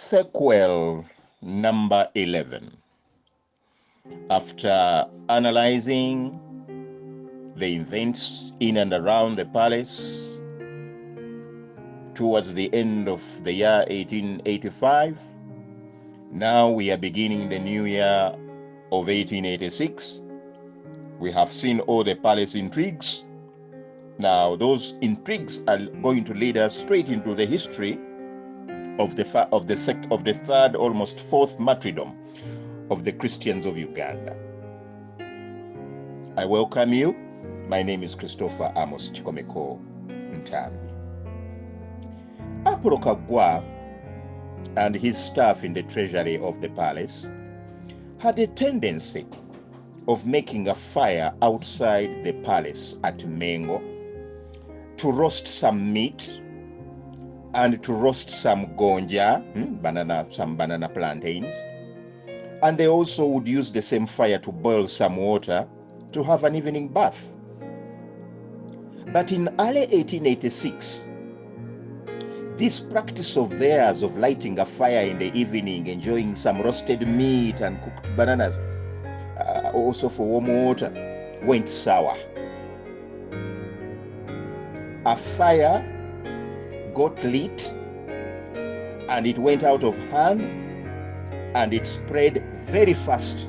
Seqeul number 11. After analyzing the events in and around the palace towards the end of the year 1885, now we are beginning the new year of 1886. We have seen all the palace intrigues. Now those intrigues are going to lead us straight into the history of the third, almost fourth martyrdom of the Christians of Uganda. I welcome you. My name is Christopher Amos Chikomeko Ntambi. Apollo Kagwa and his staff in the treasury of the palace had a tendency of making a fire outside the palace at Mengo to roast some meat and to roast some gonja, some banana plantains. And they also would use the same fire to boil some water to have an evening bath. But in early 1886, this practice of theirs of lighting a fire in the evening, enjoying some roasted meat and cooked bananas, also for warm water, went sour. A fire got lit and it went out of hand and it spread very fast.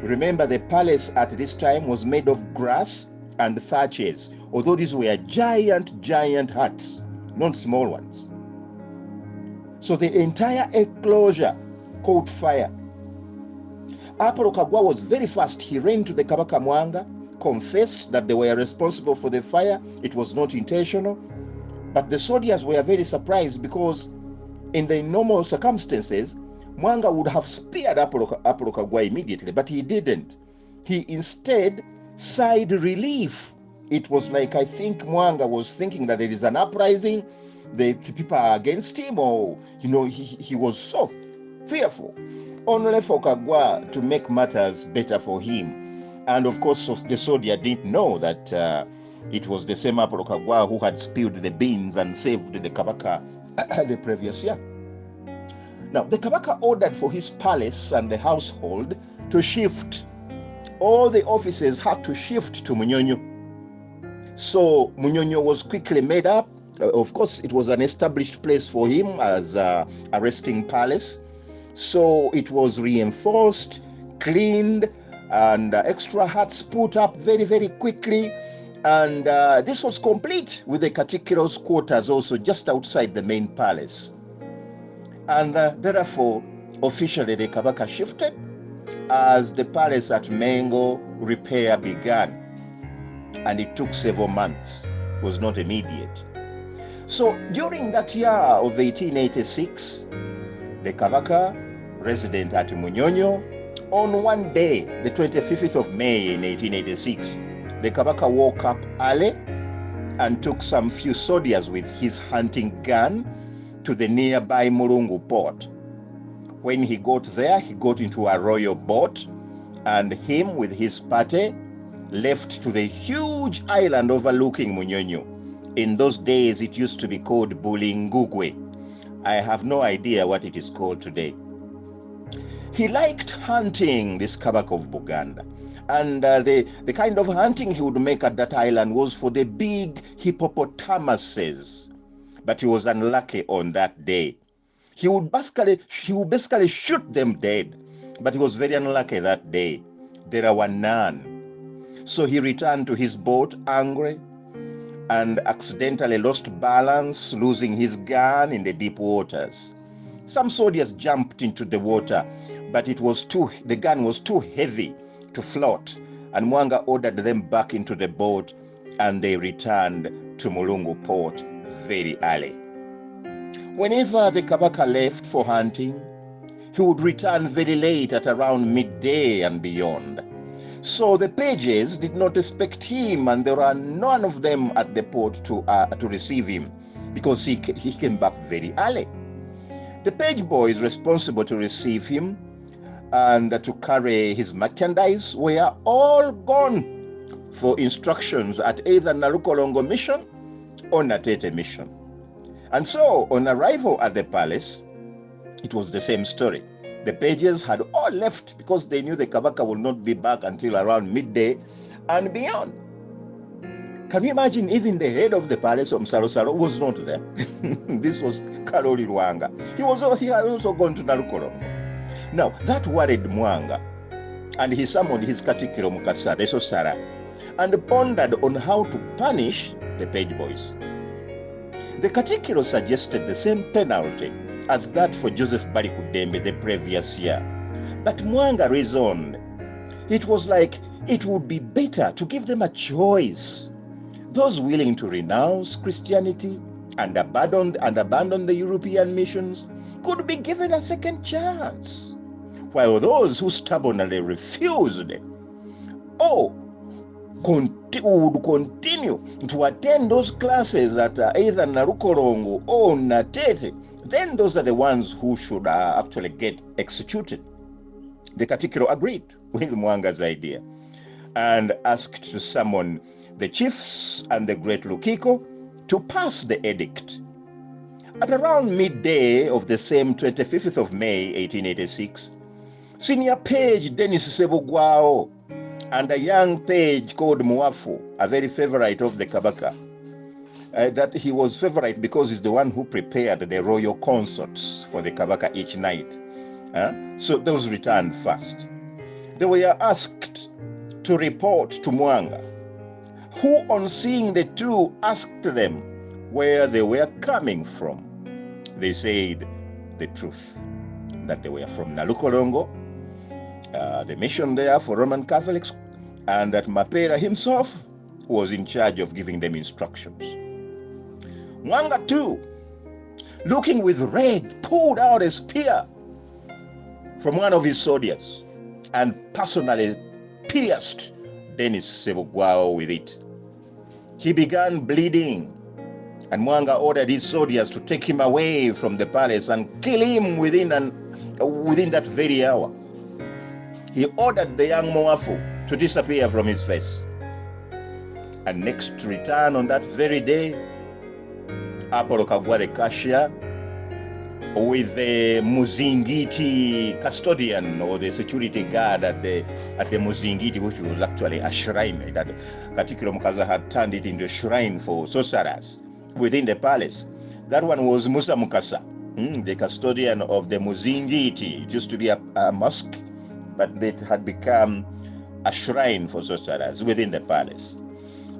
Remember, the palace at this time was made of grass and thatches, although these were giant huts, not small ones. So the entire enclosure caught fire. Apollo Kagwa was very fast. He ran to the Kabaka Mwanga, confessed that they were responsible for the fire. It was not intentional. But the soldiers were very surprised because in the normal circumstances, Mwanga would have speared Apollo Kagwa immediately, but he didn't. He instead sighed relief. It was like, I think Mwanga was thinking that there is an uprising, the people are against him, or, he was so fearful. Only for Kagwa to make matters better for him. And of course, the soldier didn't know that it was the same Apollo Kagwa who had spilled the beans and saved the Kabaka the previous year. Now, the Kabaka ordered for his palace and the household to shift. All the offices had to shift to Munyonyo. So Munyonyo was quickly made up. Of course, it was an established place for him as a resting palace. So it was reinforced, cleaned, and extra huts put up very quickly. And this was complete with the Katikiro's quarters also just outside the main palace. And therefore, officially the Kabaka shifted as the palace at Mengo repair began. And it took several months. It was not immediate. So during that year of 1886, the Kabaka, resident at Munyonyo, on one day, the 25th of May in 1886, the Kabaka woke up early and took some few soldiers with his hunting gun to the nearby Mulungu port. When he got there, he got into a royal boat, and him with his party left to the huge island overlooking Munyonyo. In those days, it used to be called Bulingugwe. I have no idea what it is called today. He liked hunting, this Kabaka of Buganda. And the kind of hunting he would make at that island was for the big hippopotamuses. But he was unlucky on that day. He would basically shoot them dead. But he was very unlucky that day. There were none. So he returned to his boat angry and accidentally lost balance, losing his gun in the deep waters. Some soldiers jumped into the water, but the gun was too heavy to float, and Mwanga ordered them back into the boat, and they returned to Mulungu port very early. Whenever the Kabaka left for hunting, he would return very late at around midday and beyond. So the pages did not expect him, and there were none of them at the port to receive him, because he came back very early. The page boys responsible to receive him and to carry his merchandise were all gone for instructions at either Nalukolongo mission or Natete mission. And so, on arrival at the palace, it was the same story. The pages had all left because they knew the Kabaka would not be back until around midday and beyond. Can you imagine, even the head of the palace of Msalosalo was not there? This was Karoli Rwanga. He had also gone to Nalukolongo. Now, that worried Mwanga, and he summoned his Katikiro Mukasa, the Sosara, and pondered on how to punish the page boys. The Katikiro suggested the same penalty as that for Joseph Barikudembe the previous year. But Mwanga reasoned it was like it would be better to give them a choice. Those willing to renounce Christianity and abandon the European missions could be given a second chance, while those who stubbornly refused would continue to attend those classes at either Narukorongo or Natete, then those are the ones who should actually get executed. The Katikiro agreed with Mwanga's idea and asked to summon the chiefs and the great Lukiko to pass the edict. At around midday of the same 25th of May, 1886, senior page Dennis Sebugwao and a young page called Muafu, a very favorite of the Kabaka, that he was favorite because he's the one who prepared the royal concerts for the Kabaka each night. So those returned first. They were asked to report to Mwanga, who on seeing the two asked them where they were coming from. They said the truth, that they were from Nalukolongo, the mission there for Roman Catholics, and that Mapera himself was in charge of giving them instructions. Mwanga too, looking with rage, pulled out a spear from one of his soldiers and personally pierced Dennis Sebugwao with it. He began bleeding, and Mwanga ordered his soldiers to take him away from the palace and kill him within that very hour. He ordered the young Moafu to disappear from his face. And next to return on that very day, Apollo Kagware Kashia, with the Muzingiti custodian or the security guard at the Muzingiti, which was actually a shrine that Katikiro Mukaza had turned it into a shrine for sorcerers within the palace. That one was Musa Mukasa, the custodian of the Muzingiti. It used to be a mosque, but it had become a shrine for sorcerers within the palace.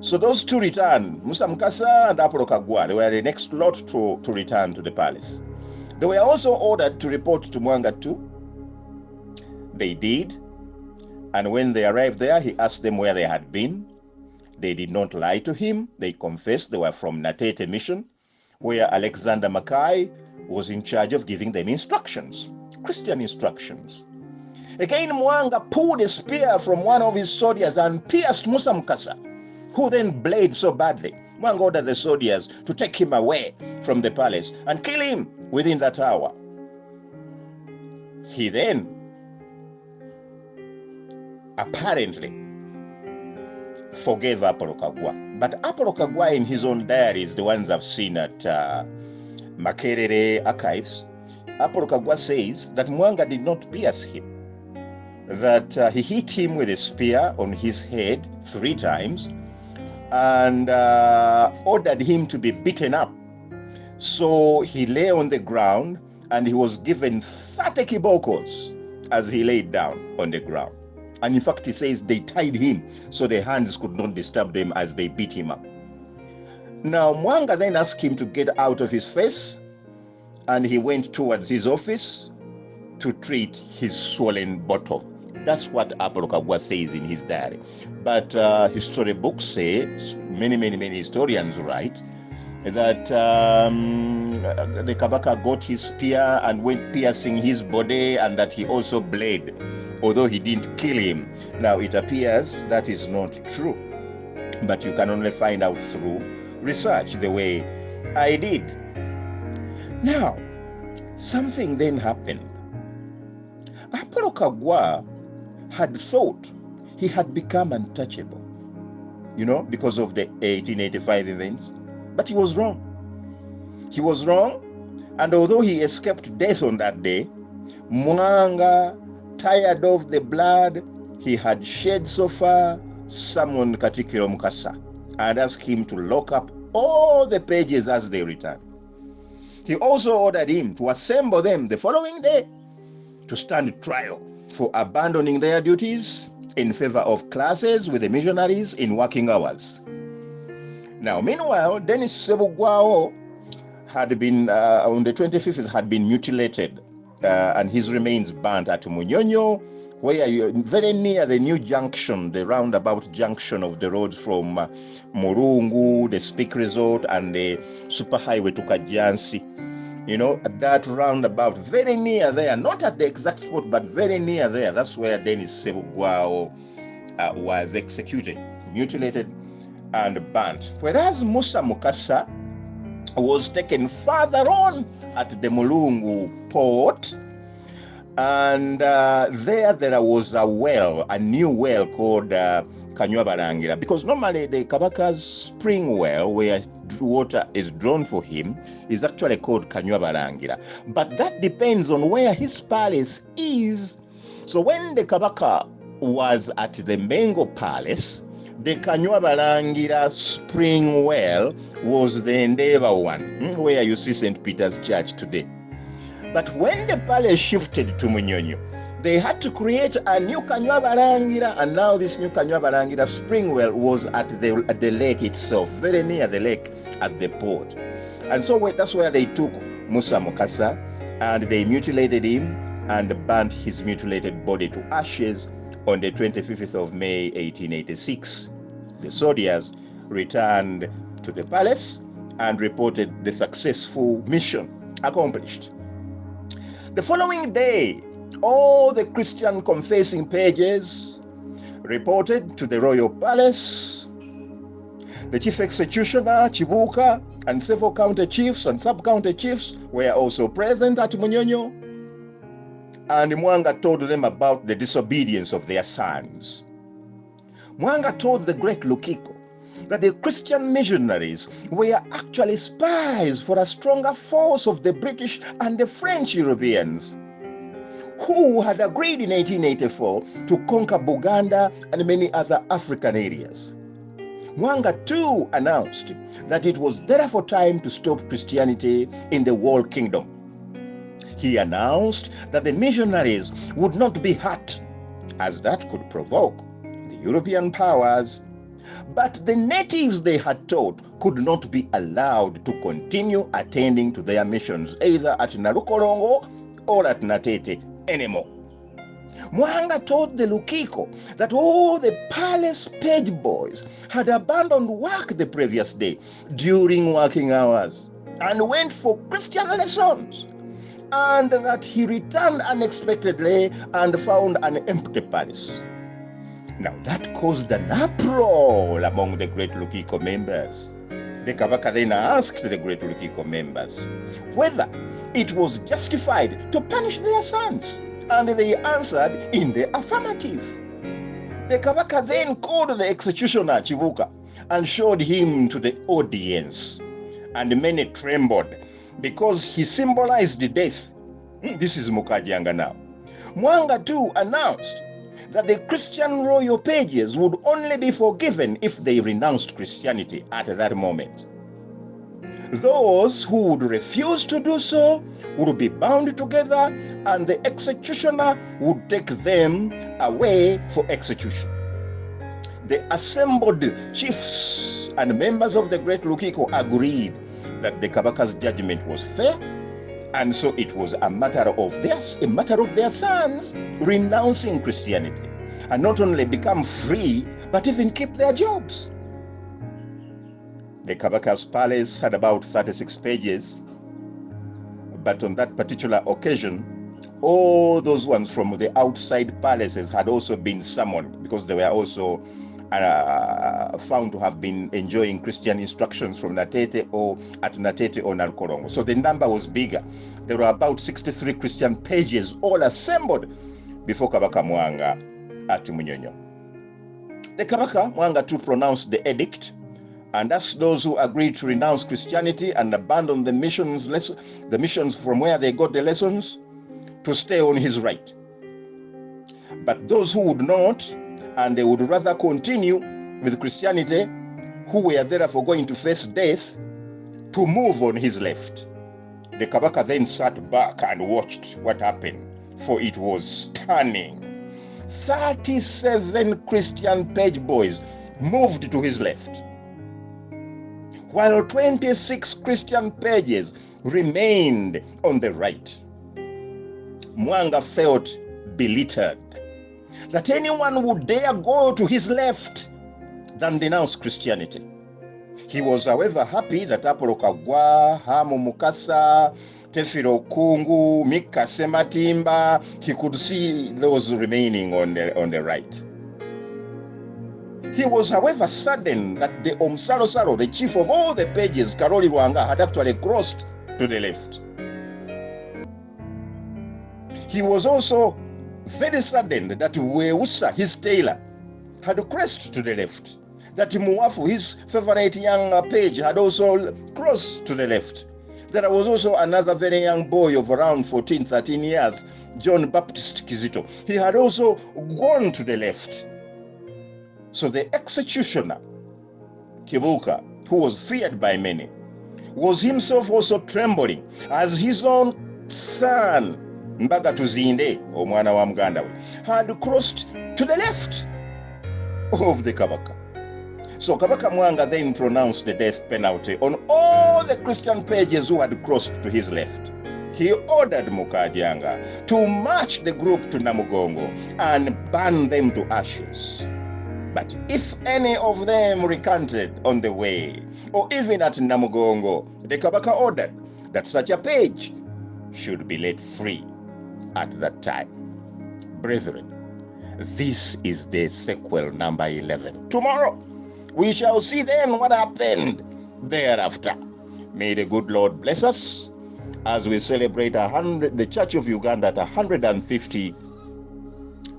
So those two returned, Musa Mukasa and Apollo Kagwa. They were the next lot to return to the palace. They were also ordered to report to Mwanga too. They did. And when they arrived there, he asked them where they had been. They did not lie to him. They confessed they were from Natete Mission, where Alexander Mackay was in charge of giving them instructions, Christian instructions. Again, Mwanga pulled a spear from one of his soldiers and pierced Musa Mukasa, who then bled so badly. Mwanga ordered the soldiers to take him away from the palace and kill him within that hour. He then apparently forgave Apollo Kagwa. But Apollo Kagwa, in his own diaries, the ones I've seen at Makerere archives, Apollo Kagwa says that Mwanga did not pierce him, that he hit him with a spear on his head 3 times and ordered him to be beaten up. So he lay on the ground and he was given 30 kibokos as he laid down on the ground. And in fact, he says they tied him so the hands could not disturb them as they beat him up. Now, Mwanga then asked him to get out of his face, and he went towards his office to treat his swollen bottom. That's what Apollo Kagwa says in his diary. But history books say, many historians write, that the Kabaka got his spear and went piercing his body, and that he also bled, although he didn't kill him. Now, it appears that is not true, but you can only find out through research, the way I did. Now, something then happened. Apollo Kagwa had thought he had become untouchable, because of the 1885 events. But he was wrong. He was wrong, And although he escaped death on that day, Mwanga, tired of the blood he had shed so far, summoned Katikiro Mukasa and asked him to lock up all the pages as they returned. He also ordered him to assemble them the following day to stand trial for abandoning their duties in favor of classes with the missionaries in working hours. Now, meanwhile, Dennis Sebugwao had been, on the 25th, had been mutilated and his remains burnt at Munyonyo, where very near the new junction, the roundabout junction of the roads from Murungu, the Speak Resort, and the superhighway to Kajansi. At that roundabout, very near there, not at the exact spot, but very near there, that's where Dennis Sebugwao was executed, mutilated, and burnt. Whereas Musa Mukasa was taken further on at the Mulungu port, and there was a new well called Kanywabalangira, because normally the Kabaka's spring well where water is drawn for him is actually called Kanywabalangira, but that depends on where his palace is. So when the Kabaka was at the Mengo palace, the Kanywabalangira spring well was the Endeavour one, where you see St. Peter's Church today. But when the palace shifted to Munyonyo, they had to create a new Kanywabalangira, and now this new Kanywabalangira spring well was at the lake itself, very near the lake at the port. And so that's where they took Musa Mukasa and they mutilated him and burnt his mutilated body to ashes on the 25th of May 1886. The soldiers returned to the palace and reported the successful mission accomplished. The following day, all the Christian confessing pages reported to the royal palace. The chief executioner, Chibuka, and several county chiefs and sub-county chiefs were also present at Munyonyo. And Mwanga told them about the disobedience of their sons. Mwanga told the great Lukiko that the Christian missionaries were actually spies for a stronger force of the British and the French Europeans, who had agreed in 1884 to conquer Uganda and many other African areas. Mwanga too announced that it was therefore time to stop Christianity in the World Kingdom. He announced that the missionaries would not be hurt, as that could provoke the European powers, but the natives they had taught could not be allowed to continue attending to their missions either at Nalukolongo or at Natete anymore. Mwanga told the Lukiko that all the palace page boys had abandoned work the previous day during working hours and went for Christian lessons, and that he returned unexpectedly and found an empty palace. Now that caused an uproar among the Great Lukiko members. The Kabaka then asked the Great Lukiko members whether it was justified to punish their sons, and they answered in the affirmative. The Kabaka then called the executioner Chibuka and showed him to the audience, and many trembled because he symbolized the death. This is Mukajanga now. Mwanga too announced that the Christian royal pages would only be forgiven if they renounced Christianity at that moment. Those who would refuse to do so would be bound together, and the executioner would take them away for execution. The assembled chiefs and members of the Great Lukiko agreed that the Kabaka's judgment was fair, and so it was a matter of their sons renouncing Christianity, and not only become free, but even keep their jobs. The Kabaka's palace had about 36 pages, but on that particular occasion, all those ones from the outside palaces had also been summoned, because they were also found to have been enjoying Christian instructions from Natete or at Natete or Nalkorongo. So the number was bigger. There were about 63 Christian pages all assembled before Kabaka Mwanga at Munyonyo. The Kabaka Mwanga too pronounced the edict and asked those who agreed to renounce Christianity and abandon the missions from where they got the lessons to stay on his right. But those who would not, and they would rather continue with Christianity, who were therefore going to face death, to move on his left. The Kabaka then sat back and watched what happened, for it was stunning. 37 Christian page boys moved to his left, while 26 Christian pages remained on the right. Mwanga felt belittled that anyone would dare go to his left than denounce Christianity. He was, however, happy that Apollo Kagwa, Hamu Mukasa, Tefiro Kungu, Mika Sematimba, he could see those remaining on the right. He was, however, saddened that the Omsalo, the chief of all the pages, Karoli Rwanga, had actually crossed to the left. He was also very saddened that Weusa, his tailor, had crossed to the left. That Muafu, his favorite young page, had also crossed to the left. There was also another very young boy of around 14, 13 years, John Baptist Kizito. He had also gone to the left. So the executioner, Kibuka, who was feared by many, was himself also trembling as his own son, Mbaga Tuzinde, Omwana wa Muganda, had crossed to the left of the Kabaka. So Kabaka Mwanga then pronounced the death penalty on all the Christian pages who had crossed to his left. He ordered Mukajanga to march the group to Namugongo and burn them to ashes. But if any of them recanted on the way, or even at Namugongo, the Kabaka ordered that such a page should be let free at that time. Brethren, this is the Seqeul number 11. Tomorrow, we shall see then what happened thereafter. May the good Lord bless us as we celebrate the Church of Uganda at 150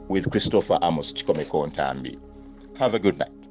with Christopher Amos Chikomeko Ntambi. Have a good night.